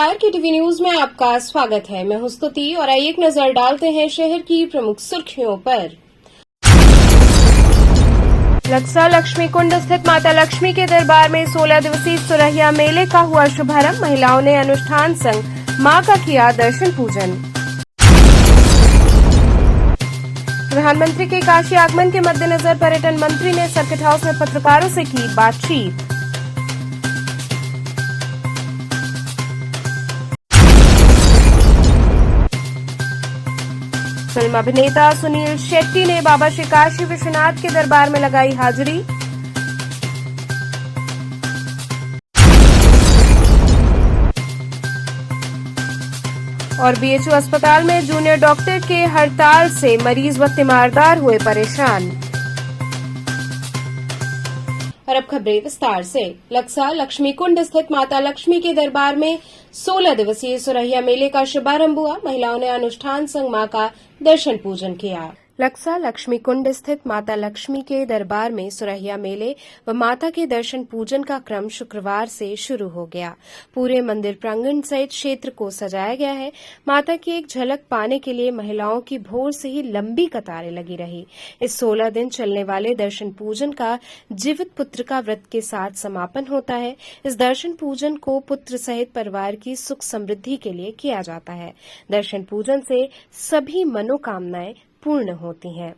नमस्कार, KTV news में आपका स्वागत है। मैं हूं स्तुति और आइए एक नजर डालते हैं शहर की प्रमुख सुर्खियों पर। लक्सा लक्ष्मी कुंड स्थित माता लक्ष्मी के दरबार में 16 दिवसीय सुरहिया मेले का हुआ शुभारंभ। महिलाओं ने अनुष्ठान संग मां का किया दर्शन पूजन। प्रधानमंत्री के काशी आगमन के मद्देनजर पर्यटन मंत्री ने सर्किट हाउस में पत्रकारों से की बातचीत। फिल्म अभिनेता सुनील शेट्टी ने बाबा श्री काशी विश्वनाथ के दरबार में लगाई हाजिरी। और BHU अस्पताल में जूनियर डॉक्टर के हड़ताल से मरीज व तीमारदार हुए परेशान। और अब खबरें विस्तार से। लक्सा लक्ष्मी कुंड स्थित माता लक्ष्मी के दरबार में 16 दिवसीय सुरहिया मेले का शुभारंभ हुआ। महिलाओं ने अनुष्ठान संग मां का दर्शन पूजन किया। लक्सा लक्ष्मी कुंड स्थित माता लक्ष्मी के दरबार में सुरहिया मेले व माता के दर्शन पूजन का क्रम शुक्रवार से शुरू हो गया। पूरे मंदिर प्रांगण सहित क्षेत्र को सजाया गया है। माता की एक झलक पाने के लिए महिलाओं की भोर से ही लंबी कतारें लगी रही। इस 16 दिन चलने वाले दर्शन पूजन का जीवित पुत्र का व्रत के साथ समापन होता है। इस दर्शन पूजन को पुत्र सहित परिवार की सुख समृद्धि के लिए किया जाता है। दर्शन पूजन से सभी मनोकामनाएं पूर्ण होती हैं।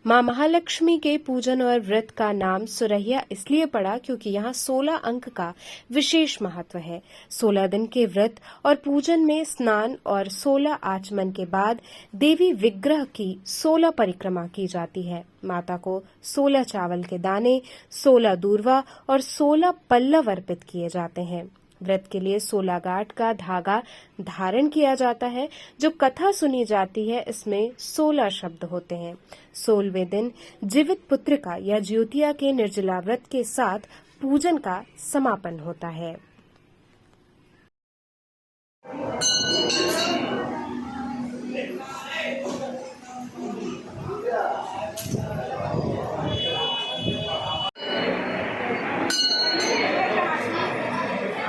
मां महालक्ष्मी के पूजन और व्रत का नाम सुरहिया इसलिए पड़ा क्योंकि यहाँ 16 अंक का विशेष महत्व है। 16 दिन के व्रत और पूजन में स्नान और 16 आचमन के बाद देवी विग्रह की 16 परिक्रमा की जाती है। माता को 16 चावल के दाने, 16 दूर्वा और 16 पल्लव अर्पित किए जाते हैं। व्रत के लिए 16 गांठ का धागा धारण किया जाता है। जो कथा सुनी जाती है इसमें 16 शब्द होते हैं। 16वें दिन जीवित पुत्र का या ज्योतिया के निर्जला व्रत के साथ पूजन का समापन होता है।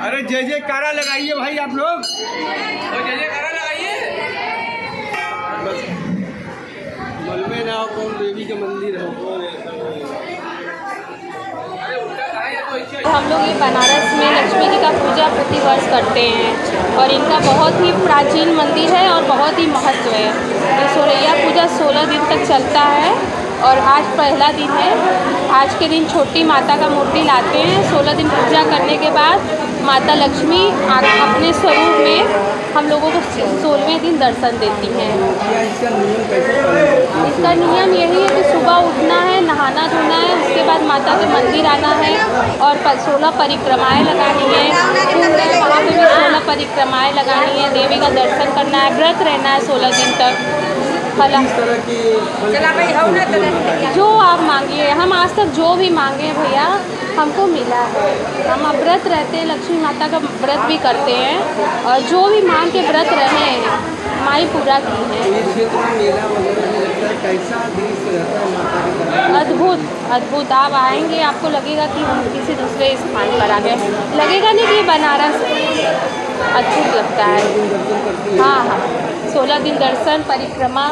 अरे जय जयकारा लगाइए भाई आप लोग, जय जयकारा लगाइए। बस मलबे ना हो कौन देवी का मंदिर है। हम लोग ये बनारस में लक्ष्मी जी का पूजा प्रतिवर्ष करते हैं और इनका बहुत ही प्राचीन मंदिर है और बहुत ही महत्व है। ये सुरहिया पूजा 16 दिन तक चलता है और आज पहला दिन है। आज के दिन छोटी माता का मूर्ति लाते हैं। 16 दिन पूजा करने के बाद माता लक्ष्मी अपने स्वरूप में हम लोगों को 16वें दिन दर्शन देती हैं। इसका नियम यही है कि सुबह उठना है, नहाना धोना है, उसके बाद माता के मंदिर आना है और 16 परिक्रमाएं लगानी है। कुंड है वहाँ पे भी 16 परिक्रमाएं लगानी है। देवी का दर्शन करना है, व्रत रहना है 16 दिन तक। जो आप मांगिए, हम आज तक जो भी मांगे भैया हमको मिला है। हम अब व्रत रहते हैं, लक्ष्मी माता का व्रत भी करते हैं और जो भी मांग के व्रत रहे हैं माई पूरा की है। अद्भुत अद्भुत, आप आएंगे आपको लगेगा कि हम किसी दूसरे स्थान पर आ गए। लगेगा नहीं कि बनारस अद्भुत लगता है। हाँ, 16 दिन दर्शन परिक्रमा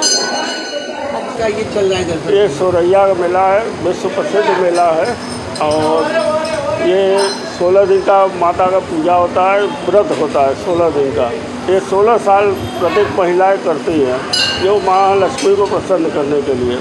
ये चल रहा है दर्शन। ये सुरहिया का मेला है, विश्व प्रसिद्ध मेला है और ये 16 दिन का माता का पूजा होता है, व्रत होता है 16 दिन का। ये 16 साल प्रत्येक महिलाएं करती हैं जो माँ लक्ष्मी को प्रसन्न करने के लिए।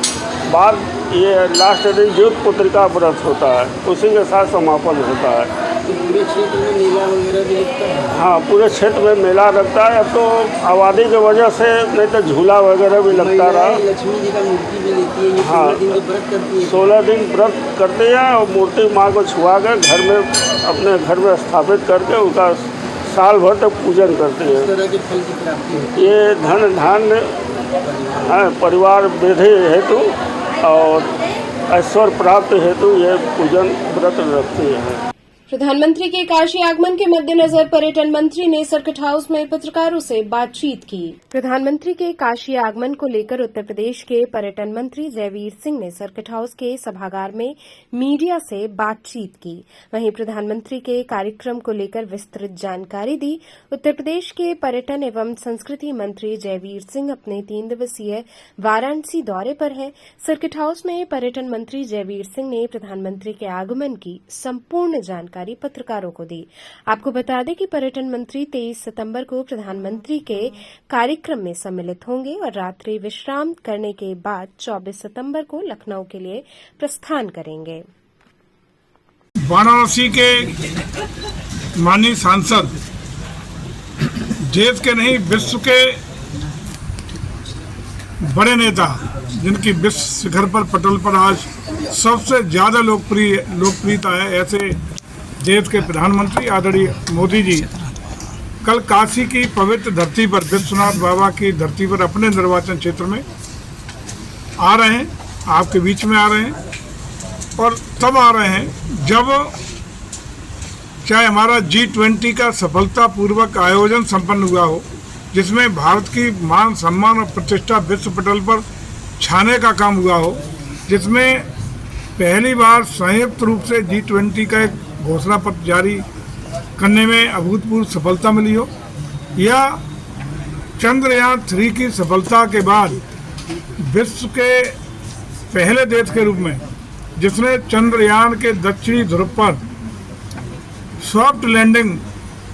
बाद ये लास्ट दिन जीवित पुत्र का व्रत होता है, उसी के साथ समापन होता है। पूरे क्षेत्र में मेला वगैरह भी लगता है। हाँ, पूरे क्षेत्र में मेला लगता है। अब तो आबादी की वजह से नहीं तो झूला वगैरह भी लगता रहा। लक्ष्मी जी का मूर्ति भी लेती है। हाँ, 16 दिन व्रत करती है। 16 दिन व्रत करते हैं और मूर्ति माँ को छुआ कर घर में अपने घर में स्थापित करके उसका साल भर तक पूजन करते हैं। इस तरह के फल की प्राप्ति होती है। ये धन धान्य परिवार वृद्धि हेतु और ऐश्वर्य प्राप्ति हेतु ये पूजन व्रत रखते हैं। प्रधानमंत्री के काशी आगमन के मद्देनजर पर्यटन मंत्री ने सर्किट हाउस में पत्रकारों से बातचीत की। प्रधानमंत्री के काशी आगमन को लेकर उत्तर प्रदेश के पर्यटन मंत्री जयवीर सिंह ने सर्किट हाउस के सभागार में मीडिया से बातचीत की। वहीं प्रधानमंत्री के कार्यक्रम को लेकर विस्तृत जानकारी दी। उत्तर प्रदेश के पर्यटन एवं संस्कृति मंत्री जयवीर सिंह अपने 3 दिवसीय वाराणसी दौरे पर हैं। सर्किट हाउस में पर्यटन मंत्री जयवीर सिंह ने प्रधानमंत्री के आगमन की संपूर्ण जानकारी पत्रकारों को दी। आपको बता दें कि पर्यटन मंत्री 23 सितंबर को प्रधानमंत्री के कार्यक्रम में सम्मिलित होंगे और रात्रि विश्राम करने के बाद 24 सितंबर को लखनऊ के लिए प्रस्थान करेंगे। वाराणसी के माननीय सांसद देश के नहीं विश्व के बड़े नेता, जिनकी विश्व शिखर पर पटल पर आज सबसे ज्यादा लोकप्रियता है, ऐसे देश के प्रधानमंत्री आदरणीय मोदी जी कल काशी की पवित्र धरती पर, विश्वनाथ बाबा की धरती पर अपने निर्वाचन क्षेत्र में आ रहे हैं, आपके बीच में आ रहे हैं। और तब आ रहे हैं जब चाहे हमारा G20 का सफलतापूर्वक आयोजन संपन्न हुआ हो, जिसमें भारत की मान सम्मान और प्रतिष्ठा विश्व पटल पर छाने का काम हुआ हो, जिसमें पहली बार संयुक्त रूप से G20 का एक घोषणा पत्र जारी करने में अभूतपूर्व सफलता मिली हो, या चंद्रयान 3 की सफलता के बाद विश्व के पहले देश के रूप में जिसने चंद्रयान के दक्षिणी ध्रुव पर सॉफ्ट लैंडिंग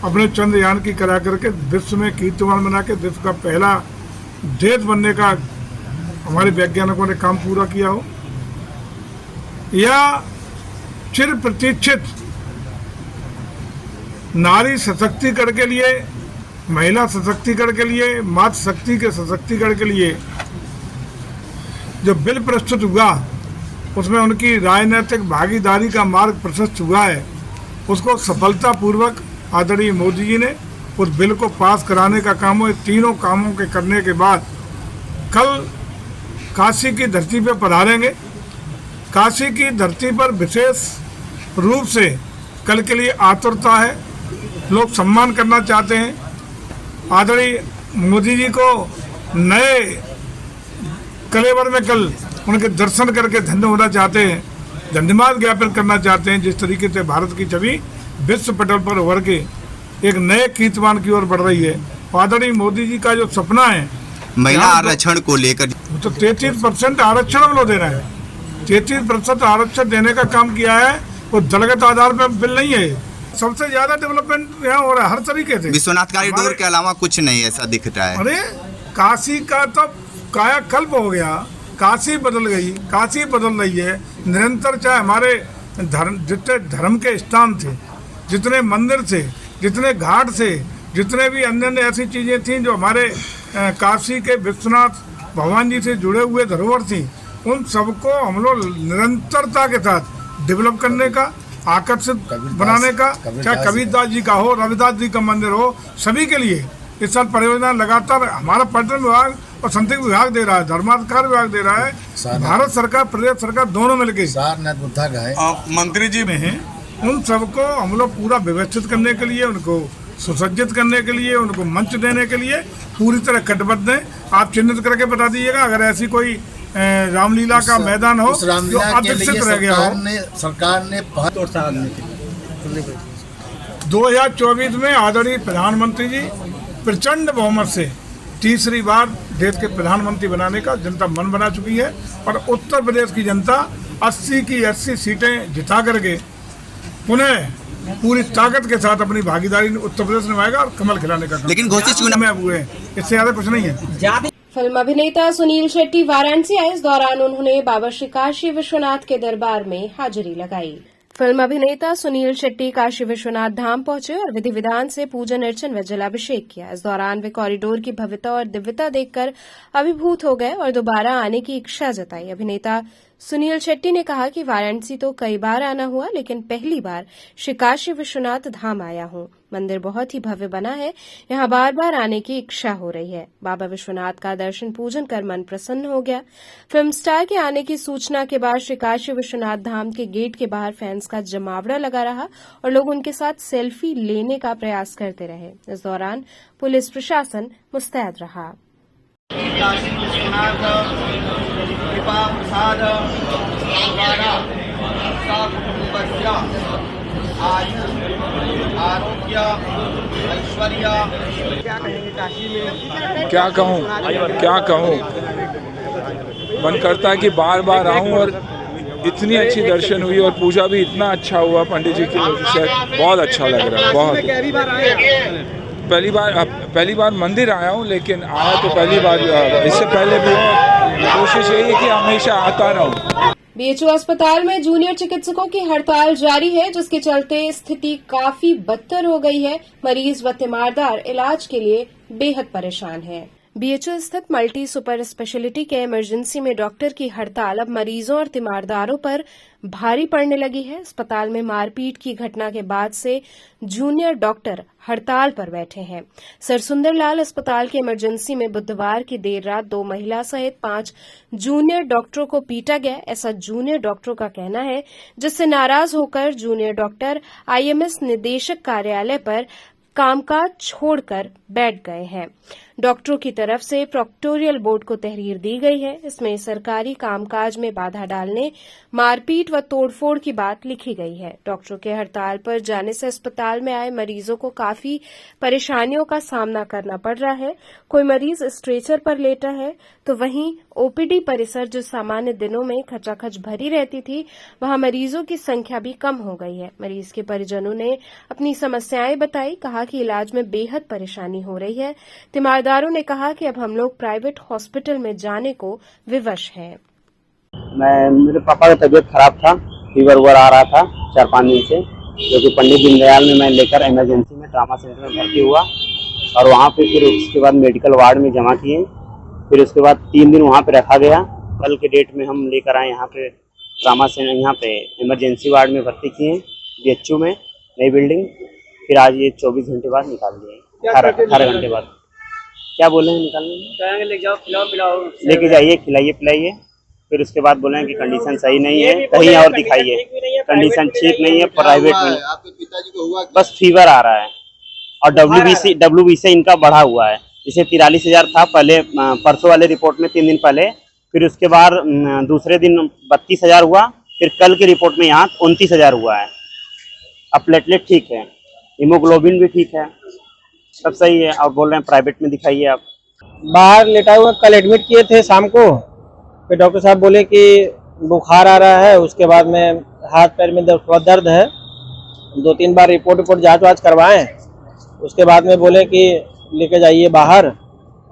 अपने चंद्रयान की करा करके विश्व में कीर्तिमान बना के विश्व का पहला देश बनने का हमारे वैज्ञानिकों ने काम पूरा किया हो, या चिर प्रतीक्षित नारी सशक्तिकरण के लिए, महिला सशक्तिकरण के लिए, मातृ शक्ति के सशक्तिकरण के लिए जो बिल प्रस्तुत हुआ, उसमें उनकी राजनीतिक भागीदारी का मार्ग प्रशस्त हुआ है, उसको सफलतापूर्वक आदरणीय मोदी जी ने उस बिल को पास कराने का काम हो। तीनों कामों के करने के बाद कल काशी की धरती पर पधारेंगे। काशी की धरती पर विशेष रूप से कल के लिए आतुरता है, लोग सम्मान करना चाहते हैं। आदरणीय मोदी जी को नए कलेवर में कल उनके दर्शन करके धन्य होना चाहते हैं, धन्यवाद ज्ञापन करना चाहते हैं। जिस तरीके से भारत की छवि विश्व पटल पर उभर के एक नए कीर्तिमान की ओर बढ़ रही है, आदरणीय मोदी जी का जो सपना है महिला आरक्षण को लेकर, तो 33% आरक्षण हम लोग दे रहे हैं। 33% आरक्षण देने का काम किया है, वो दलगत आधार पर बिल नहीं है। सबसे ज्यादा डेवलपमेंट यहाँ हो रहा है हर तरीके से। विश्वनाथ कॉरिडोर के अलावा कुछ नहीं ऐसा दिख रहा है। अरे काशी का तो कायाकल्प हो गया, काशी बदल गई, काशी बदल रही है निरंतर। चाहे हमारे जितने धर्म के स्थान थे, जितने मंदिर थे, जितने घाट थे, जितने भी अन्य ऐसी चीज़ें थीं जो हमारे काशी के विश्वनाथ भगवान जी से जुड़े हुए धरोहर थी, उन सबको हम लोग निरंतरता के साथ डेवलप करने का, आकर्षित बनाने का, चाहे कबीरदास जी का हो, रविदास जी का मंदिर हो, सभी के लिए इस साल परियोजना लगातार हमारा पर्यटन विभाग और संस्कृति विभाग दे रहा है, धर्माधिकार विभाग दे रहा है, भारत सरकार प्रदेश सरकार दोनों मिलकर मंत्री जी में हैं। उन सबको हम लोग पूरा व्यवस्थित करने के लिए, उनको सुसज्जित करने के लिए, उनको मंच देने के लिए पूरी तरह कटिबद्ध हैं। आप चिन्हित करके बता दीजिएगा अगर ऐसी कोई रामलीला का मैदान हो जो अदृश्यित रह गया हो। सरकार ने 2024 में आदरणीय प्रधानमंत्री जी प्रचंड बहुमत से तीसरी बार देश के प्रधानमंत्री बनाने का जनता मन बना चुकी है, और उत्तर प्रदेश की जनता 80 की 80 सीटें जिता करके पुनः पूरी ताकत के साथ अपनी भागीदारी उत्तर प्रदेश निभाएगा और कमल खिलाने का। लेकिन घोषित चुनाव में हुए, इससे ज्यादा कुछ नहीं है। फिल्म अभिनेता सुनील शेट्टी वाराणसी आए। इस दौरान उन्होंने बाबा श्री काशी विश्वनाथ के दरबार में हाजिरी लगाई। फिल्म अभिनेता सुनील शेट्टी काशी विश्वनाथ धाम पहुंचे और विधि विधान से पूजन अर्चन व जलाभिषेक किया। इस दौरान वे कॉरिडोर की भव्यता और दिव्यता देखकर अभिभूत हो गए और दोबारा आने की इच्छा जताई। अभिनेता सुनील शेट्टी ने कहा कि वाराणसी तो कई बार आना हुआ, लेकिन पहली बार श्री काशी विश्वनाथ धाम आया हूं। मंदिर बहुत ही भव्य बना है, यहाँ बार बार आने की इच्छा हो रही है। बाबा विश्वनाथ का दर्शन पूजन कर मन प्रसन्न हो गया। फिल्म स्टार के आने की सूचना के बाद श्री काशी विश्वनाथ धाम के गेट के बाहर फैंस का जमावड़ा लगा रहा और लोग उनके साथ सेल्फी लेने का प्रयास करते रहे। इस दौरान पुलिस प्रशासन मुस्तैद रहा। काशी विश्वनाथ कृपा प्रसाद द्वारा कुटुंबस्य आयु आरोग्य ऐश्वर्य। क्या कहेंगे काशी में? क्या कहूँ मन करता है कि बार बार आऊँ और इतनी अच्छी दर्शन हुई और पूजा भी इतना अच्छा हुआ पंडित जी की वजह से, बहुत अच्छा लग रहा है। बहुत पहली बार मंदिर आया हूँ, लेकिन आया तो पहली बार, इससे पहले भी कोशिश यही है कि हमेशा आता रहूँ। बीएचयू अस्पताल में जूनियर चिकित्सकों की हड़ताल जारी है, जिसके चलते स्थिति काफी बदतर हो गई है। मरीज व तीमारदार इलाज के लिए बेहद परेशान हैं। बीएचयू स्थित मल्टी सुपर स्पेशलिटी के इमरजेंसी में डॉक्टर की हड़ताल अब मरीजों और तीमारदारों पर भारी पड़ने लगी है। अस्पताल में मारपीट की घटना के बाद से जूनियर डॉक्टर हड़ताल पर बैठे हैं। सर सुंदरलाल अस्पताल के इमरजेंसी में बुधवार की देर रात 2 महिला सहित 5 जूनियर डॉक्टरों को पीटा गया, ऐसा जूनियर डॉक्टरों का कहना है, जिससे नाराज होकर जूनियर डॉक्टर आईएमएस निदेशक कार्यालय पर कामकाज छोड़कर बैठ गए हैं। डॉक्टरों की तरफ से प्रोक्टोरियल बोर्ड को तहरीर दी गई है। इसमें सरकारी कामकाज में बाधा डालने, मारपीट व तोड़फोड़ की बात लिखी गई है। डॉक्टरों के हड़ताल पर जाने से अस्पताल में आए मरीजों को काफी परेशानियों का सामना करना पड़ रहा है। कोई मरीज स्ट्रेचर पर लेटा है, तो वहीं ओपीडी परिसर जो सामान्य दिनों में खचाखच भरी रहती थी, वहां मरीजों की संख्या भी कम हो गई है। मरीज के परिजनों ने अपनी समस्याएं बताई, कहा कि इलाज में बेहद परेशानी हो रही है। तीमारदारों ने कहा कि अब हम लोग प्राइवेट हॉस्पिटल में जाने को विवश हैं। मेरे पापा का तबीयत खराब था, फीवर वगैरह आ रहा था 4-5 दिन से, जो कि पंडित दीनदयाल में मैं लेकर इमरजेंसी में ट्रामा सेंटर में भर्ती हुआ और वहाँ पे फिर उसके बाद मेडिकल वार्ड में जमा किए। फिर उसके बाद 3 दिन वहाँ पे रखा गया। कल के डेट में हम लेकर आए यहाँ पे ट्रामा सेंटर, यहाँ पे इमरजेंसी वार्ड में भर्ती किए बीएचयू में, नई बिल्डिंग। फिर आज ये 24 घंटे बाद निकाल दिए, 18 घंटे बाद। क्या बोले हैं निकालने? लेके जाओ, खिलाओ पिलाओ, लेके जाइए, खिलाइए पिलाइए। फिर उसके बाद बोले हैं कि कंडीशन सही नहीं है, कहीं और दिखाइए, कंडीशन ठीक नहीं है प्राइवेट में। आपके पिताजी को हुआ? बस फीवर आ रहा है और WBC इनका बढ़ा हुआ है। इसे 43,000 था पहले, परसों वाले रिपोर्ट में 3 दिन पहले। फिर उसके बाद दूसरे दिन 32,000 हुआ। फिर कल की रिपोर्ट में यहाँ 29,000 हुआ है। अब प्लेटलेट ठीक है, हीमोग्लोबिन भी ठीक है, सब सही है। अब बोल रहे हैं प्राइवेट में दिखाइए आप। बाहर लेटा हुआ, कल एडमिट किए थे शाम को। फिर डॉक्टर साहब बोले कि बुखार आ रहा है, उसके बाद में हाथ पैर में थोड़ा दर्द है। 2-3 बार रिपोर्ट जांच वाच करवाएं, उसके बाद में बोले कि लेके जाइए बाहर,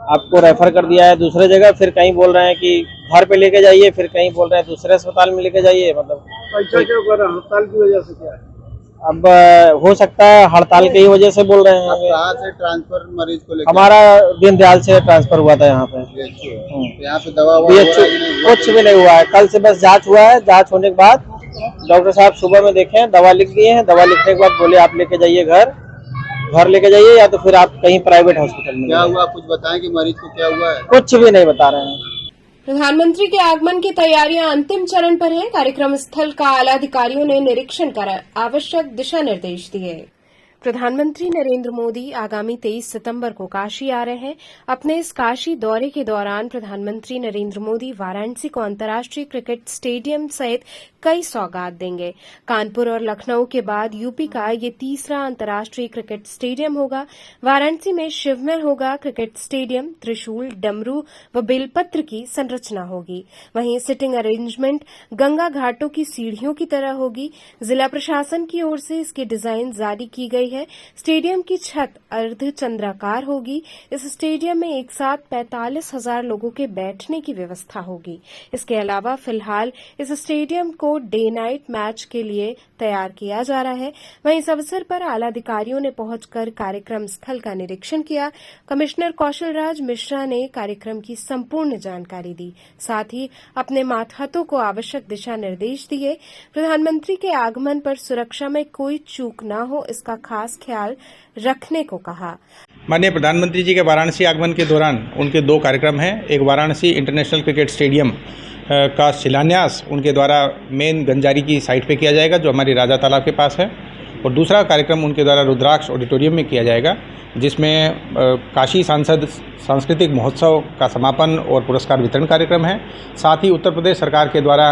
आपको रेफर कर दिया है दूसरे जगह। फिर कहीं बोल रहे हैं कि घर पे लेके जाइए, फिर कहीं बोल रहे हैं दूसरे अस्पताल में लेके जाइए। मतलब पैसा क्यों कर रहा है? हड़ताल की वजह से क्या है? अब हो सकता है हड़ताल की वजह से बोल रहे हैं। कहाँ से ट्रांसफर मरीज को लेकर? हमारा दीनदयाल से ट्रांसफर हुआ था यहाँ पे। यहाँ पे दवा कुछ भी नहीं हुआ है, कल से बस जांच हुआ है। जांच होने के बाद डॉक्टर साहब सुबह में देखे, दवा लिख दिए हैं। दवा लिखने के बाद बोले आप लेके जाइए घर लेके जाइए, या तो फिर आप कहीं प्राइवेट हॉस्पिटल में। क्या हुआ, कुछ बताएं कि मरीज को क्या हुआ है? कुछ भी नहीं बता रहे हैं। प्रधानमंत्री के आगमन की तैयारियां अंतिम चरण पर हैं। कार्यक्रम स्थल का आला अधिकारियों ने निरीक्षण कर आवश्यक दिशा निर्देश दिए। प्रधानमंत्री नरेंद्र मोदी आगामी 23 सितंबर को काशी आ रहे हैं। अपने इस काशी दौरे के दौरान प्रधानमंत्री नरेंद्र मोदी वाराणसी को अंतर्राष्ट्रीय क्रिकेट स्टेडियम सहित कई सौगात देंगे। कानपुर और लखनऊ के बाद यूपी का ये तीसरा अंतर्राष्ट्रीय क्रिकेट स्टेडियम होगा। वाराणसी में शिवमहल होगा क्रिकेट स्टेडियम, त्रिशूल, डमरू व बेलपत्र की संरचना होगी। वहीं सिटिंग अरेंजमेंट गंगा घाटों की सीढ़ियों की तरह होगी। जिला प्रशासन की ओर से इसकी डिजाइन जारी की गई है। स्टेडियम की छत अर्धचंद्राकार होगी। इस स्टेडियम में एक साथ 45,000 लोगों के बैठने की व्यवस्था होगी। इसके अलावा फिलहाल इस स्टेडियम को डे नाइट मैच के लिए तैयार किया जा रहा है। वहीं इस अवसर पर आला अधिकारियों ने पहुंचकर कार्यक्रम स्थल का निरीक्षण किया। कमिश्नर कौशल राज मिश्रा ने कार्यक्रम की संपूर्ण जानकारी दी, साथ ही अपने मातहतों को आवश्यक दिशा निर्देश दिए। प्रधानमंत्री के आगमन पर सुरक्षा में कोई चूक न हो, इसका खास खास ख्याल रखने को कहा। माननीय प्रधानमंत्री जी के वाराणसी आगमन के दौरान उनके 2 कार्यक्रम हैं। एक वाराणसी इंटरनेशनल क्रिकेट स्टेडियम का शिलान्यास उनके द्वारा मेन गंजारी की साइट पे किया जाएगा, जो हमारी राजा तालाब के पास है, और दूसरा कार्यक्रम उनके द्वारा रुद्राक्ष ऑडिटोरियम में किया जाएगा, जिसमें काशी सांसद सांस्कृतिक महोत्सव का समापन और पुरस्कार वितरण कार्यक्रम है। साथ ही उत्तर प्रदेश सरकार के द्वारा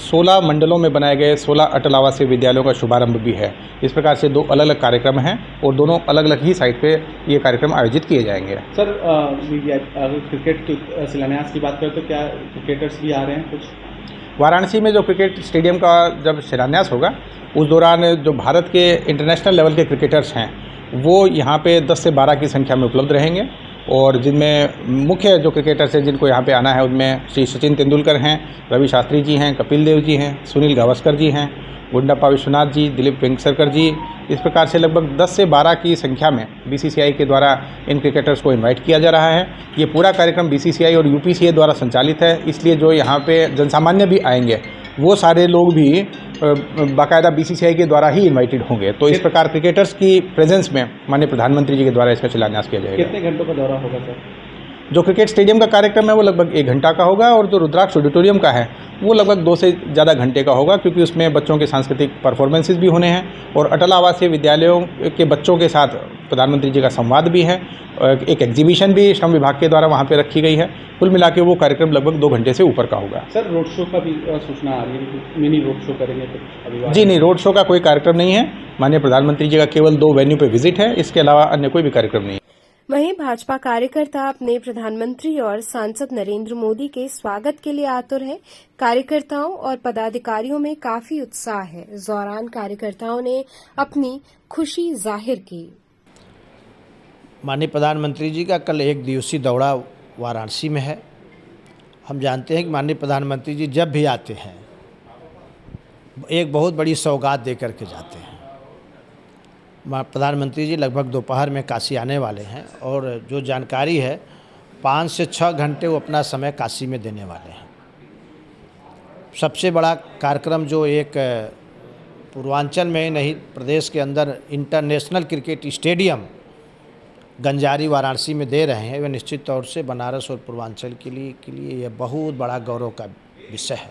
16 मंडलों में बनाए गए 16 अटल आवासीय विद्यालयों का शुभारंभ भी है। इस प्रकार से 2 अलग अलग कार्यक्रम हैं और दोनों अलग अलग ही साइट पे ये कार्यक्रम आयोजित किए जाएंगे। सर, अगर क्रिकेट के शिलान्यास की बात करें तो क्या क्रिकेटर्स भी आ रहे हैं? कुछ वाराणसी में जो क्रिकेट स्टेडियम का जब शिलान्यास होगा उस दौरान जो भारत के इंटरनेशनल लेवल के क्रिकेटर्स हैं वो यहाँ पे 10 से 12 की संख्या में उपलब्ध रहेंगे, और जिनमें मुख्य जो क्रिकेटर्स हैं जिनको यहाँ पे आना है उनमें श्री सचिन तेंदुलकर हैं, रवि शास्त्री जी हैं, कपिल देव जी हैं, सुनील गावस्कर जी हैं, गुंडप्पा विश्वनाथ जी, दिलीप वेंकसरकर जी। इस प्रकार से लगभग 10 से 12 की संख्या में बीसीसीआई के द्वारा इन क्रिकेटर्स को इनवाइट किया जा रहा है। ये पूरा कार्यक्रम बीसीसीआई और यूपीसीए द्वारा संचालित है, इसलिए जो यहाँ पे जनसामान्य भी आएंगे वो सारे लोग भी बाकायदा बीसीसीआई के द्वारा ही इनवाइटेड होंगे। तो इस प्रकार क्रिकेटर्स की प्रेजेंस में माननीय प्रधानमंत्री जी के द्वारा इसका शिलान्यास किया जाएगा। कितने घंटों का दौरा होगा सर? जो क्रिकेट स्टेडियम का कार्यक्रम है वो लगभग 1 घंटा का होगा, और जो रुद्राक्ष ऑडिटोरियम का है वो लगभग 2 से ज़्यादा घंटे का होगा, क्योंकि उसमें बच्चों के सांस्कृतिक परफॉर्मेंसेस भी होने हैं और अटल आवासीय विद्यालयों के बच्चों के साथ प्रधानमंत्री जी का संवाद भी है। एक एग्जीबिशन भी श्रम विभाग के द्वारा वहाँ पे रखी गई है। कुल मिला के वो कार्यक्रम लगभग 2 घंटे से ऊपर का होगा। सर, रोड शो का भी सूचना आ रही है, मिनी रोड शो करेंगे तो? जी नहीं, रोड शो का कोई कार्यक्रम नहीं है। माननीय प्रधानमंत्री जी का केवल 2 वेन्यू पे विजिट है, इसके अलावा अन्य कोई भी कार्यक्रम नहीं है। वहीं भाजपा कार्यकर्ता अपने प्रधानमंत्री और सांसद नरेंद्र मोदी के स्वागत के लिए आतुर हैं। कार्यकर्ताओं और पदाधिकारियों में काफी उत्साह है। इस दौरान कार्यकर्ताओं ने अपनी खुशी जाहिर की। माननीय प्रधानमंत्री जी का कल 1 दिवसीय दौरा वाराणसी में है। हम जानते हैं कि माननीय प्रधानमंत्री जी जब भी आते हैं एक बहुत बड़ी सौगात दे करके जाते हैं। प्रधानमंत्री जी लगभग दोपहर में काशी आने वाले हैं, और जो जानकारी है 5 से 6 घंटे वो अपना समय काशी में देने वाले हैं। सबसे बड़ा कार्यक्रम जो एक पूर्वांचल में ही नहीं प्रदेश के अंदर international cricket stadium Ganjari Varanasi में दे रहे हैं, वह निश्चित तौर से बनारस और पूर्वांचल के लिए यह बहुत बड़ा गौरव का विषय है।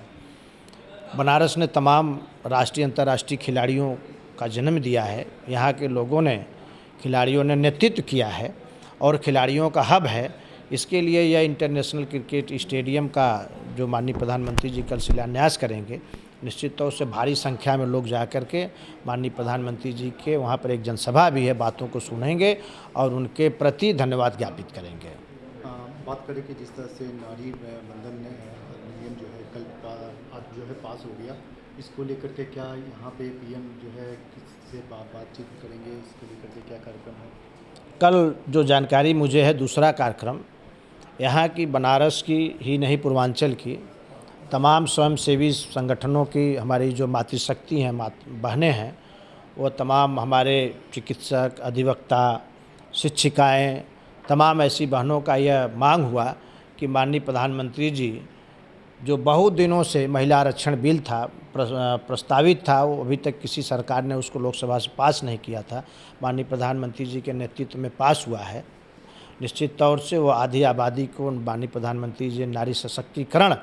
बनारस ने तमाम राष्ट्रीय अंतर्राष्ट्रीय खिलाड़ियों का जन्म दिया है। यहाँ के लोगों ने, खिलाड़ियों ने नेतृत्व किया है और खिलाड़ियों का हब है। इसके लिए यह इंटरनेशनल क्रिकेट स्टेडियम का जो माननीय प्रधानमंत्री जी कल शिलान्यास करेंगे, निश्चित तौर से भारी संख्या में लोग जा कर के माननीय प्रधानमंत्री जी के वहाँ पर एक जनसभा भी है, बातों को सुनेंगे और उनके प्रति धन्यवाद ज्ञापित करेंगे। बात करें कि जिस तरह से नारी बंधन नियम जो है कल आज जो है पास हो गया, इसको लेकर के क्या यहाँ पे पीएम जो है किससे बातचीत करेंगे, इसको लेकर के क्या कार्यक्रम है? कल जो जानकारी मुझे है दूसरा कार्यक्रम यहाँ की बनारस की ही नहीं पूर्वांचल की तमाम स्वयंसेवी संगठनों की हमारी जो मातृशक्ति हैं, बहनें हैं, वो तमाम हमारे चिकित्सक, अधिवक्ता, शिक्षिकाएँ, तमाम ऐसी बहनों का यह मांग हुआ कि माननीय प्रधानमंत्री जी जो बहुत दिनों से महिला आरक्षण बिल था प्रस्तावित था, वो अभी तक किसी सरकार ने उसको लोकसभा से पास नहीं किया था, माननीय प्रधानमंत्री जी के नेतृत्व में पास हुआ है। निश्चित तौर से वो आधी आबादी को माननीय प्रधानमंत्री जी ने नारी सशक्तिकरण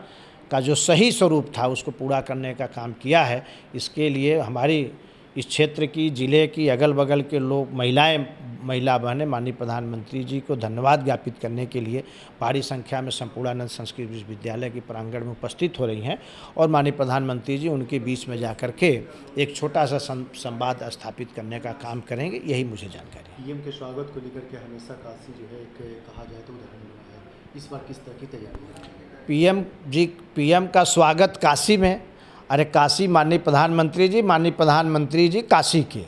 का जो सही स्वरूप था उसको पूरा करने का काम किया है। इसके लिए हमारी इस क्षेत्र की, ज़िले की, अगल बगल के लोग, महिला बहनें माननीय प्रधानमंत्री जी को धन्यवाद ज्ञापित करने के लिए भारी संख्या में संपूर्णानंद संस्कृत विश्वविद्यालय के प्रांगण में उपस्थित हो रही हैं, और माननीय प्रधानमंत्री जी उनके बीच में जाकर के एक छोटा सा संवाद स्थापित करने का काम करेंगे, यही मुझे जानकारी। पीएम के स्वागत को लेकर के हमेशा काशी जो है एक कहा जाए तो उदाहरण बना है, इस बार किस तरह की तैयारी है? पीएम का स्वागत काशी में, अरे काशी माननीय प्रधानमंत्री जी काशी के,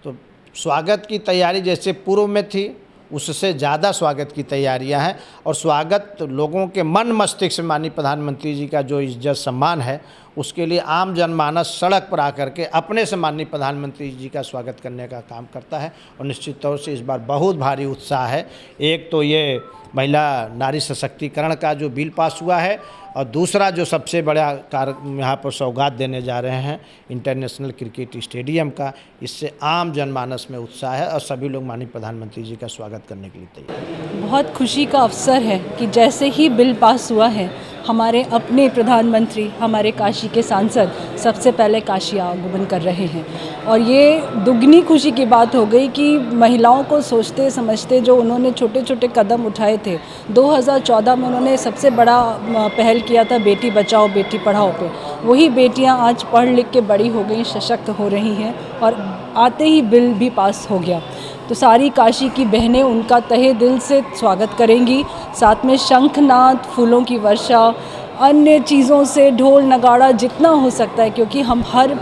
तो स्वागत की तैयारी जैसे पूर्व में थी उससे ज़्यादा स्वागत की तैयारियां हैं, और स्वागत लोगों के मन मस्तिष्क में माननीय प्रधानमंत्री जी का जो इज्जत सम्मान है उसके लिए आम जनमानस सड़क पर आकर के अपने से माननीय प्रधानमंत्री जी का स्वागत करने का काम करता है और निश्चित तौर से इस बार बहुत भारी उत्साह है। एक तो ये महिला नारी सशक्तिकरण का जो बिल पास हुआ है और दूसरा जो सबसे बड़ा कार्य यहाँ पर सौगात देने जा रहे हैं इंटरनेशनल क्रिकेट स्टेडियम का, इससे आम जनमानस में उत्साह है और सभी लोग माननीय प्रधानमंत्री जी का स्वागत करने के लिए तैयार हैं। बहुत खुशी का अवसर है कि जैसे ही बिल पास हुआ है हमारे अपने प्रधानमंत्री, हमारे काशी के सांसद सबसे पहले काशी आगमन कर रहे हैं और ये दुगनी खुशी की बात हो गई कि महिलाओं को सोचते समझते जो उन्होंने छोटे छोटे कदम उठाए थे 2014 में उन्होंने सबसे बड़ा पहल किया था बेटी बचाओ बेटी पढ़ाओ पे, वही बेटियां आज पढ़ लिख के बड़ी हो गई, सशक्त हो रही हैं और आते ही बिल भी पास हो गया। तो सारी काशी की बहनें उनका तहे दिल से स्वागत करेंगी। साथ में शंखनाद, फूलों की वर्षा, अन्य चीज़ों से ढोल नगाड़ा जितना हो सकता है, क्योंकि हम हर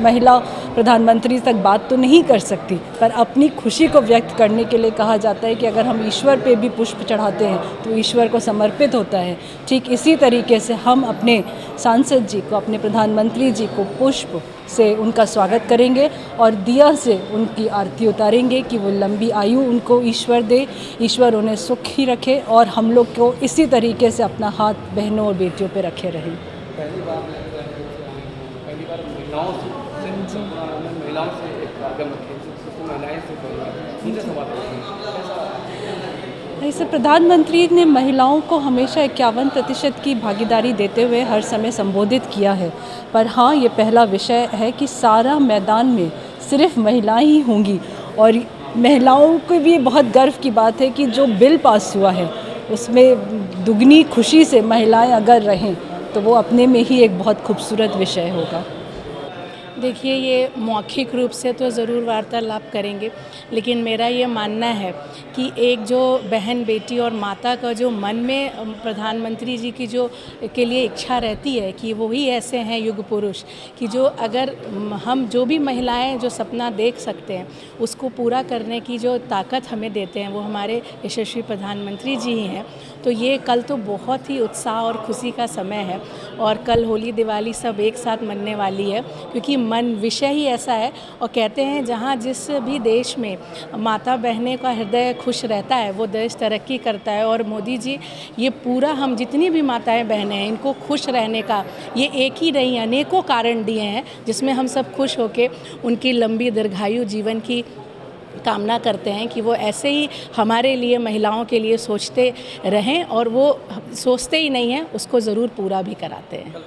महिला प्रधानमंत्री तक बात तो नहीं कर सकती, पर अपनी खुशी को व्यक्त करने के लिए कहा जाता है कि अगर हम ईश्वर पे भी पुष्प चढ़ाते हैं तो ईश्वर को समर्पित होता है। ठीक इसी तरीके से हम अपने सांसद जी को, अपने प्रधानमंत्री जी को पुष्प से उनका स्वागत करेंगे और दिया से उनकी आरती उतारेंगे कि वो लंबी आयु उनको ईश्वर दे, ईश्वर उन्हें सुख ही रखे और हम लोग को इसी तरीके से अपना हाथ बहनों और बेटियों पे रखे रहें। पहली बार महिलाओं से एक कार्यक्रम महिलाएं से संवाद ऐसे प्रधानमंत्री ने महिलाओं को हमेशा 51% की भागीदारी देते हुए हर समय संबोधित किया है, पर हाँ, ये पहला विषय है कि सारा मैदान में सिर्फ महिलाएं ही होंगी और महिलाओं को भी बहुत गर्व की बात है कि जो बिल पास हुआ है उसमें दुगनी खुशी से महिलाएं अगर रहें तो वो अपने में ही एक बहुत खूबसूरत विषय होगा। देखिए, ये मौखिक रूप से तो ज़रूर वार्तालाप करेंगे, लेकिन मेरा ये मानना है कि एक जो बहन बेटी और माता का जो मन में प्रधानमंत्री जी की जो के लिए इच्छा रहती है कि वो ही ऐसे हैं युग पुरुष कि जो अगर हम जो भी महिलाएं जो सपना देख सकते हैं उसको पूरा करने की जो ताकत हमें देते हैं वो हमारे यशस्वी प्रधानमंत्री जी ही हैं। तो ये कल तो बहुत ही उत्साह और खुशी का समय है और कल होली दिवाली सब एक साथ मनने वाली है, क्योंकि मन विषय ही ऐसा है और कहते हैं जहाँ जिस भी देश में माता बहनें का हृदय खुश रहता है वो देश तरक्की करता है। और मोदी जी ये पूरा हम जितनी भी माताएं बहनें हैं इनको खुश रहने का ये एक ही नहीं अनेकों कारण दिए हैं, जिसमें हम सब खुश होकर उनकी लंबी दीर्घायु जीवन की कामना करते हैं कि वो ऐसे ही हमारे लिए महिलाओं के लिए सोचते रहें और वो सोचते ही नहीं हैं उसको ज़रूर पूरा भी कराते हैं।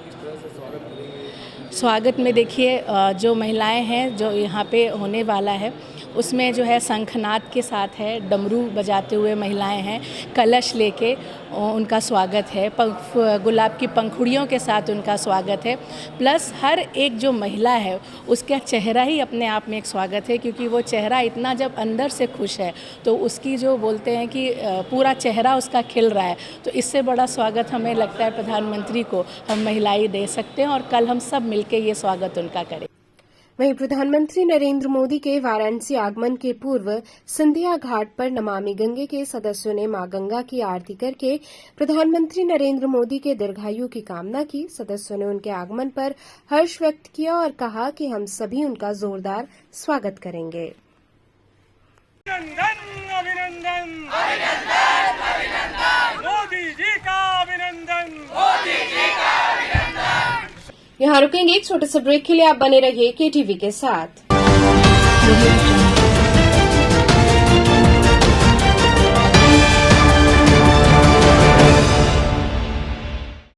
स्वागत में देखिए जो महिलाएं हैं जो यहाँ पे होने वाला है उसमें जो है शंखनाद के साथ है, डमरू बजाते हुए महिलाएं हैं, कलश लेके उनका स्वागत है, गुलाब की पंखुड़ियों के साथ उनका स्वागत है, प्लस हर एक जो महिला है उसका चेहरा ही अपने आप में एक स्वागत है, क्योंकि वो चेहरा इतना जब अंदर से खुश है तो उसकी जो बोलते हैं कि पूरा चेहरा उसका खिल रहा है, तो इससे बड़ा स्वागत हमें लगता है प्रधानमंत्री को हम महिलाएं दे सकते हैं और कल हम सब मिलकर ये स्वागत उनका करें। वहीं प्रधानमंत्री नरेंद्र मोदी के वाराणसी आगमन के पूर्व सिंधिया घाट पर नमामि गंगे के सदस्यों ने मां गंगा की आरती करके प्रधानमंत्री नरेंद्र मोदी के दीर्घायु की कामना की। सदस्यों ने उनके आगमन पर हर्ष व्यक्त किया और कहा कि हम सभी उनका जोरदार स्वागत करेंगे। अभिनंदन अभिनंदन अभिनंदन अभिनंदन मोदी जी का अभिनंदन, मोदी जी का अभिनंदन। यहाँ रुकेंगे एक छोटे से ब्रेक के लिए, आप बने रहिए केटीवी के साथ।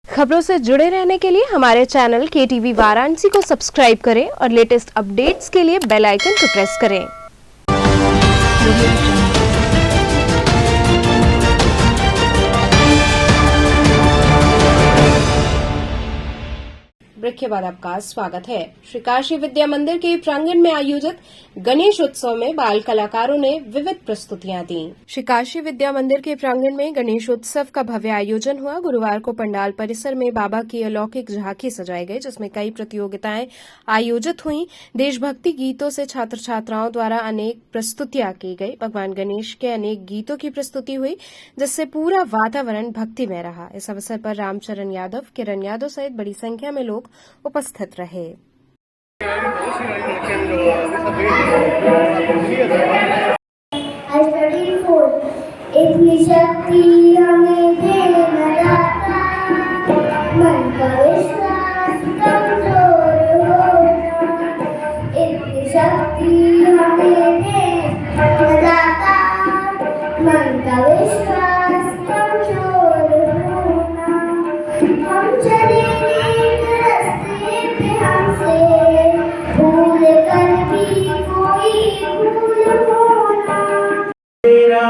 खबरों से जुड़े रहने के लिए हमारे चैनल केटीवी वाराणसी को सब्सक्राइब करें और लेटेस्ट अपडेट्स के लिए बेल आइकन को प्रेस करें। ब्रेक के बाद आपका स्वागत है। श्री काशी विद्या मंदिर के प्रांगण में आयोजित गणेश उत्सव में बाल कलाकारों ने विविध प्रस्तुतियां दी। श्री काशी विद्या मंदिर के प्रांगण में गणेश उत्सव का भव्य आयोजन हुआ। गुरुवार को पंडाल परिसर में बाबा की अलौकिक झांकी सजाई गई, जिसमें कई प्रतियोगिताएं आयोजित हुई। देशभक्ति गीतों से छात्र छात्राओं द्वारा अनेक प्रस्तुतियां की गई। भगवान गणेश के अनेक गीतों की प्रस्तुति हुई, जिससे पूरा वातावरण भक्तिमय रहा। इस अवसर पर रामचरण यादव, किरण यादव सहित बड़ी संख्या में लोग उपस्थित रहे। इतनी शक्ति हमें देना दाता, मन का विश्वास कमजोर होना। इतनी शक्ति हमें देना दाता, मन का विश्वास कमजोर होना। हम चलेंगे एक रास्ते पे हमसे भूल कर भी कोई भूल होना। तेरा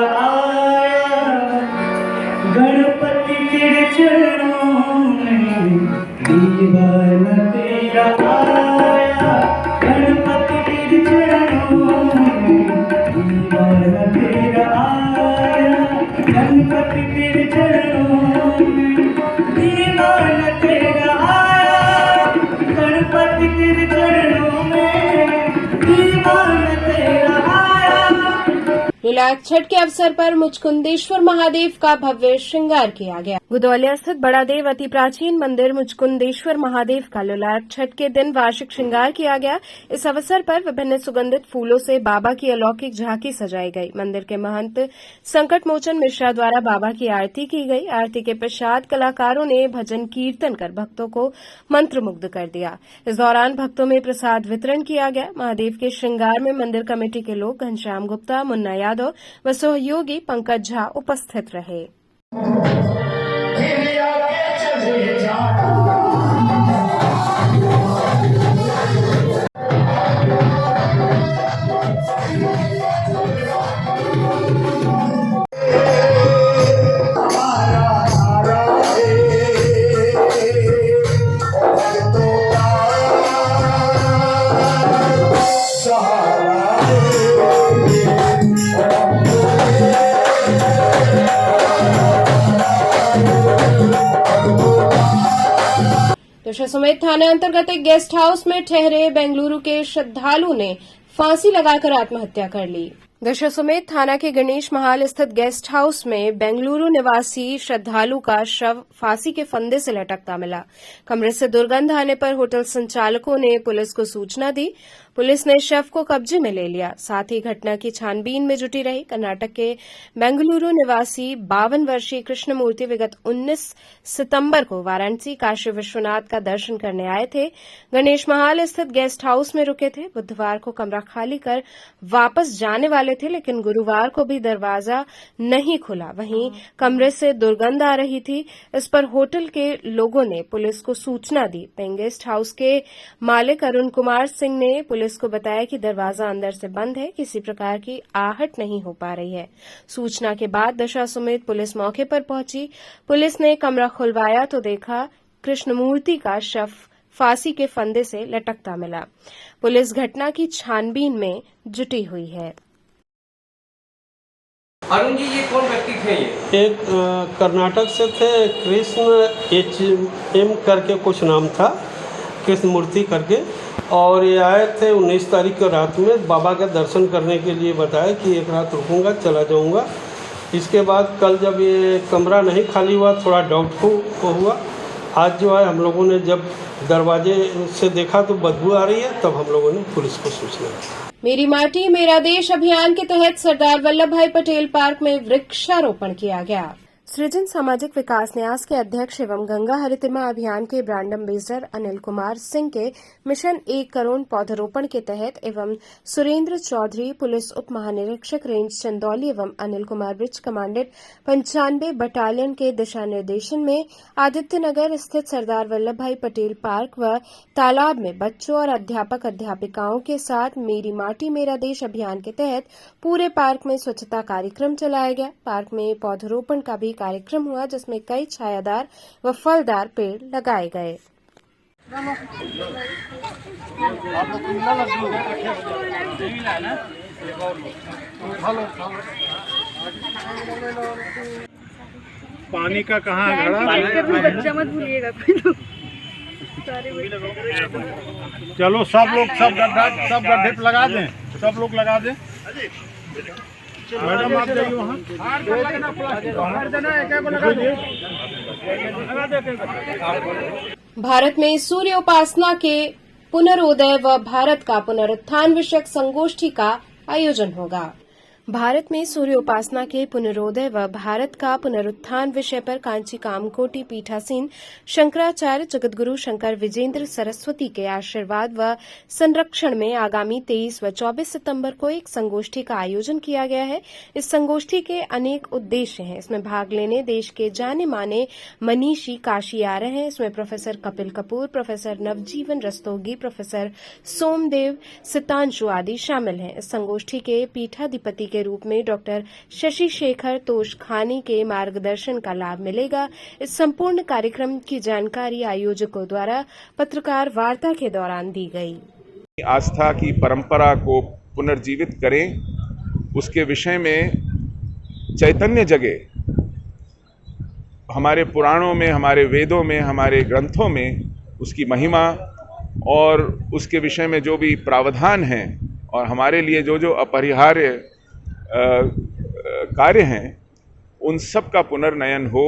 गणपति तेरे चरणों में दीवाना तेरा आया, गणपति तेरे चरणों में दीवाना तेरा आया, गणपति तेरे चरणों में दीवाना तेरा आया, गणपति तेरे चरणों में दीवाना तेरा आया। लोलार्क छठ के अवसर पर मुचकुंदेश्वर महादेव का भव्य श्रृंगार किया गया। गुदौलिया स्थित बड़ा देव अति प्राचीन मंदिर मुचकुंदेश्वर महादेव का लोलार्क छठ के दिन वार्षिक श्रृंगार किया गया। इस अवसर पर विभिन्न सुगंधित फूलों से बाबा की अलौकिक झांकी सजाई गई। मंदिर के महंत संकट मोचन मिश्रा द्वारा बाबा की आरती की गई। आरती के पश्चात कलाकारों ने भजन कीर्तन कर भक्तों को मंत्रमुग्ध कर दिया। इस दौरान भक्तों में प्रसाद वितरण किया गया। महादेव के श्रृंगार में मंदिर कमेटी के लोग घनश्याम गुप्ता, मुन्ना यादव व सहयोगी पंकज झा उपस्थित रहे। दशाश्वमेध थाना अंतर्गत एक गेस्ट हाउस में ठहरे बेंगलुरु के श्रद्धालु ने फांसी लगाकर आत्महत्या कर ली। दशाश्वमेध थाना के गणेश महाल स्थित गेस्ट हाउस में बेंगलुरु निवासी श्रद्धालु का शव फांसी के फंदे से लटकता मिला। कमरे से दुर्गंध आने पर होटल संचालकों ने पुलिस को सूचना दी। पुलिस ने शव को कब्जे में ले लिया। साथ ही घटना की छानबीन में जुटी रही। कर्नाटक के बेंगलुरु निवासी 52 वर्षीय कृष्णमूर्ति विगत 19 सितंबर को वाराणसी काशी विश्वनाथ का दर्शन करने आए थे। गणेश महाल स्थित गेस्ट हाउस में रुके थे। बुधवार को कमरा खाली कर वापस जाने वाले थे, लेकिन गुरुवार को भी दरवाजा नहीं खुला। वहीं कमरे से दुर्गंध आ रही थी। इस पर होटल के लोगों ने पुलिस को सूचना दी। पेइंग गेस्ट हाउस के मालिक अरुण कुमार सिंह ने पुलिस को बताया कि दरवाजा अंदर से बंद है, किसी प्रकार की आहट नहीं हो पा रही है। सूचना के बाद दशाश्वमेध पुलिस मौके पर पहुंची। पुलिस ने कमरा खुलवाया तो देखा कृष्णमूर्ति का शव फांसी के फंदे से लटकता मिला। पुलिस घटना की छानबीन में जुटी हुई है। अरुण जी, ये कौन व्यक्ति थे? ये एक कर्नाटक से थे, कृष्ण HM करके कुछ नाम था, कृष्णमूर्ति करके, और ये आए थे 19 तारीख को रात में बाबा का दर्शन करने के लिए। बताया कि एक रात रुकूंगा, चला जाऊंगा। इसके बाद कल जब ये कमरा नहीं खाली हुआ, थोड़ा डाउटफुल हुआ। आज जो है हम लोगों ने जब दरवाजे से देखा तो बदबू आ रही है, तब हम लोगों ने पुलिस को सूचना दी। मेरी माटी मेरा देश अभियान के तहत सरदार वल्लभ भाई पटेल पार्क में वृक्षारोपण किया गया। सृजन सामाजिक विकास न्यास के अध्यक्ष एवं गंगा हरितिमा अभियान के ब्रांड एम्बेसडर अनिल कुमार सिंह के मिशन 1 करोड़ पौधरोपण के तहत एवं सुरेंद्र चौधरी पुलिस उप महानिरीक्षक रेंज चंदौली एवं Anil Kumar bridge commandant 95 battalion के दिशा निर्देशन में आदित्यनगर स्थित सरदार वल्लभ भाई पटेल पार्क व तालाब में बच्चों और अध्यापक अध्यापिकाओं के साथ मेरी माटी मेरा देश अभियान के तहत पूरे पार्क में स्वच्छता कार्यक्रम चलाया गया। पार्क में पौधरोपण का भी कार्यक्रम हुआ, जिसमें कई छायादार व फलदार पेड़ लगाए गए। पानी का कहाँ है घड़ा? बच्चा मत भूलिएगा कोई लोग। चलो सब लोग सब गड्ढे पे लगा दें, सब लोग लगा दें। मैडम आप जाइए वहाँ, लगा दे। भारत में सूर्य उपासना के पुनरोदय व भारत का पुनरुत्थान विषयक संगोष्ठी का आयोजन होगा। भारत में सूर्य उपासना के पुनरोदय व भारत का पुनरुत्थान विषय पर कांची कामकोटि पीठासीन शंकराचार्य जगतगुरु शंकर विजेंद्र सरस्वती के आशीर्वाद व संरक्षण में आगामी 23 व 24 सितंबर को एक संगोष्ठी का आयोजन किया गया है। इस संगोष्ठी के अनेक उद्देश्य हैं। इसमें भाग लेने देश के जाने माने मनीषी काशी आ रहे हैं। इसमें प्रोफेसर कपिल कपूर, प्रोफेसर नवजीवन रस्तोगी, प्रोफेसर सोमदेव सितांशु आदि शामिल हैं। इस संगोष्ठी के पीठाधिपति के रूप में डॉक्टर शशि शेखर तोषखानी के मार्गदर्शन का लाभ मिलेगा। इस संपूर्ण कार्यक्रम की जानकारी आयोजकों द्वारा पत्रकार वार्ता के दौरान दी गई। आस्था की परंपरा को पुनर्जीवित करें, उसके विषय में चैतन्य जगे। हमारे पुराणों में, हमारे वेदों में, हमारे ग्रंथों में उसकी महिमा और उसके विषय में जो भी प्रावधान हैं और हमारे लिए जो जो अपरिहार्य कार्य हैं, उन सब का पुनर्नयन हो,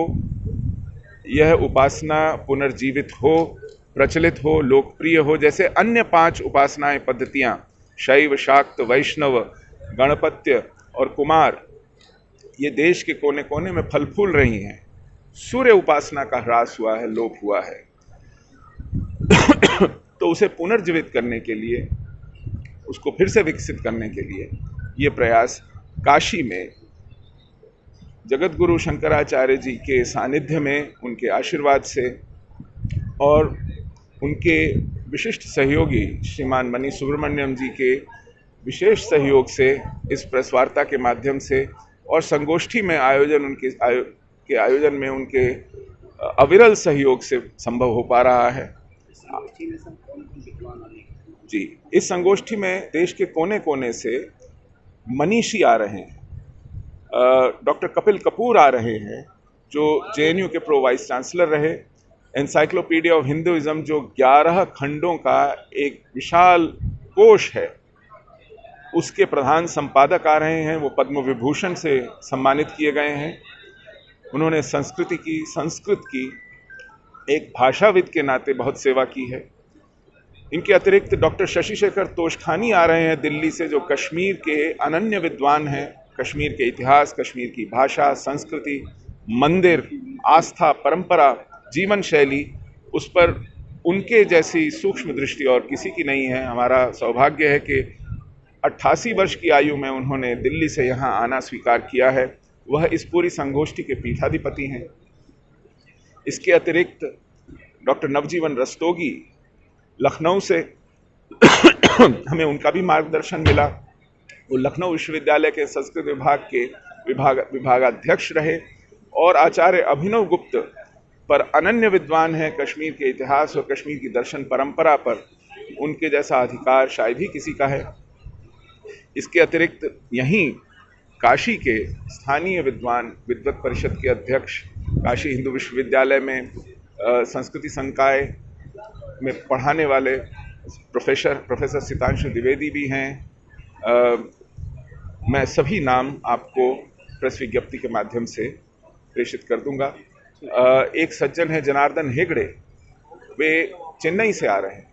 यह उपासना पुनर्जीवित हो, प्रचलित हो, लोकप्रिय हो। जैसे अन्य 5 उपासनाएं पद्धतियां शैव, शाक्त, वैष्णव, गणपत्य और कुमार ये देश के कोने कोने में फल फूल रही हैं। सूर्य उपासना का ह्रास हुआ है, लोप हुआ है। तो उसे पुनर्जीवित करने के लिए, उसको फिर से विकसित करने के लिए ये प्रयास काशी में जगतगुरु शंकराचार्य जी के सानिध्य में, उनके आशीर्वाद से और उनके विशिष्ट सहयोगी श्रीमान मनीष सुब्रमण्यम जी के विशेष सहयोग से इस प्रेस वार्ता के माध्यम से और संगोष्ठी में आयोजन में उनके अविरल सहयोग से संभव हो पा रहा है। जी, इस संगोष्ठी में देश के कोने कोने से मनीषी आ रहे हैं। डॉक्टर कपिल कपूर आ रहे हैं, जो JNU के प्रो वाइस चांसलर रहे। एनसाइक्लोपीडिया ऑफ हिंदुइज्म जो 11 खंडों का एक विशाल कोश है, उसके प्रधान संपादक आ रहे हैं। वो पद्म विभूषण से सम्मानित किए गए हैं। उन्होंने संस्कृत की एक भाषाविद के नाते बहुत सेवा की है। इनके अतिरिक्त डॉक्टर शशि शेखर तोषखानी आ रहे हैं दिल्ली से, जो कश्मीर के अनन्य विद्वान हैं। कश्मीर के इतिहास, कश्मीर की भाषा, संस्कृति, मंदिर, आस्था, परंपरा, जीवन शैली, उस पर उनके जैसी सूक्ष्म दृष्टि और किसी की नहीं है। हमारा सौभाग्य है कि 88 वर्ष की आयु में उन्होंने दिल्ली से यहाँ आना स्वीकार किया है। वह इस पूरी संगोष्ठी के पीठाधिपति हैं। इसके अतिरिक्त डॉक्टर नवजीवन रस्तोगी लखनऊ से हमें उनका भी मार्गदर्शन मिला। वो लखनऊ विश्वविद्यालय के संस्कृत विभाग के विभागाध्यक्ष रहे और आचार्य अभिनव गुप्त पर अनन्य विद्वान हैं। कश्मीर के इतिहास और कश्मीर की दर्शन परंपरा पर उनके जैसा अधिकार शायद ही किसी का है। इसके अतिरिक्त यहीं काशी के स्थानीय विद्वत परिषद के अध्यक्ष, काशी हिंदू विश्वविद्यालय में संस्कृति संकाय में पढ़ाने वाले प्रोफेसर सितांशु द्विवेदी भी हैं। मैं सभी नाम आपको प्रेस विज्ञप्ति के माध्यम से प्रेषित कर दूंगा। एक सज्जन है जनार्दन हेगड़े, वे चेन्नई से आ रहे हैं,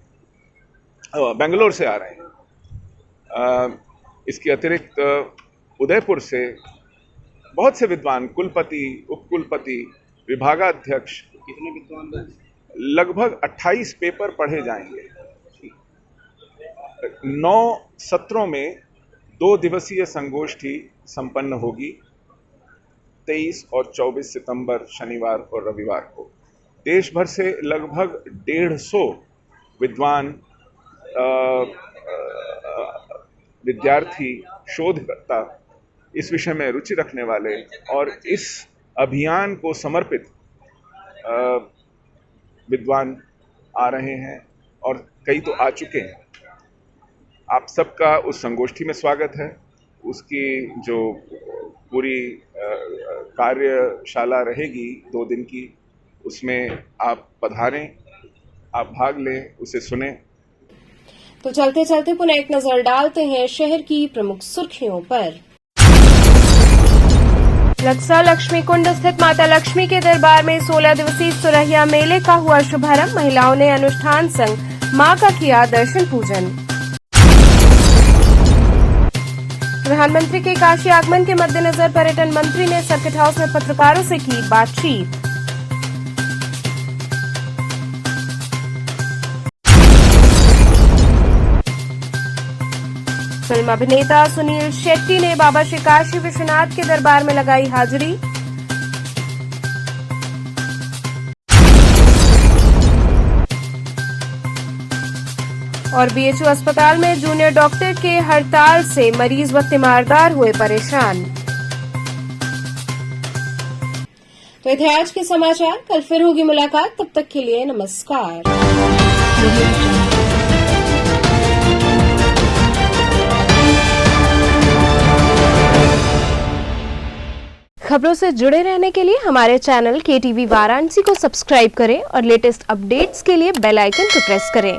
बेंगलोर से आ रहे हैं। इसके अतिरिक्त उदयपुर से बहुत से विद्वान, कुलपति, उपकुलपति, विभागाध्यक्ष, कितने विद्वान, लगभग 28 पेपर पढ़े जाएंगे। 9 सत्रों में 2 दिवसीय संगोष्ठी संपन्न होगी 23 और 24 सितंबर शनिवार और रविवार को। देश भर से लगभग 150 विद्वान, विद्यार्थी, शोधकर्ता, इस विषय में रुचि रखने वाले और इस अभियान को समर्पित विद्वान आ रहे हैं और कई तो आ चुके हैं। आप सबका उस संगोष्ठी में स्वागत है। उसकी जो पूरी कार्यशाला रहेगी 2 दिन की, उसमें आप पधारें, आप भाग लें, उसे सुने। तो चलते चलते पुनः एक नजर डालते हैं शहर की प्रमुख सुर्खियों पर। लक्सर लक्ष्मी कुंड स्थित माता लक्ष्मी के दरबार में 16 दिवसीय सुरहिया मेले का हुआ शुभारंभ। महिलाओं ने अनुष्ठान संग मां का किया दर्शन पूजन। प्रधानमंत्री के काशी आगमन के मद्देनजर पर्यटन मंत्री ने सर्किट हाउस में पत्रकारों से की बातचीत। फिल्म अभिनेता सुनील शेट्टी ने बाबा श्री काशी विश्वनाथ के दरबार में लगाई हाजिरी। और बीएचयू अस्पताल में जूनियर डॉक्टर के हड़ताल से मरीज व तीमारदार हुए परेशान। तो ये थे आज के समाचार। कल फिर होगी मुलाकात, तब तक के लिए नमस्कार। खबरों से जुड़े रहने के लिए हमारे चैनल KTV वाराणसी को सब्सक्राइब करें और लेटेस्ट अपडेट्स के लिए बेल आइकन को प्रेस करें।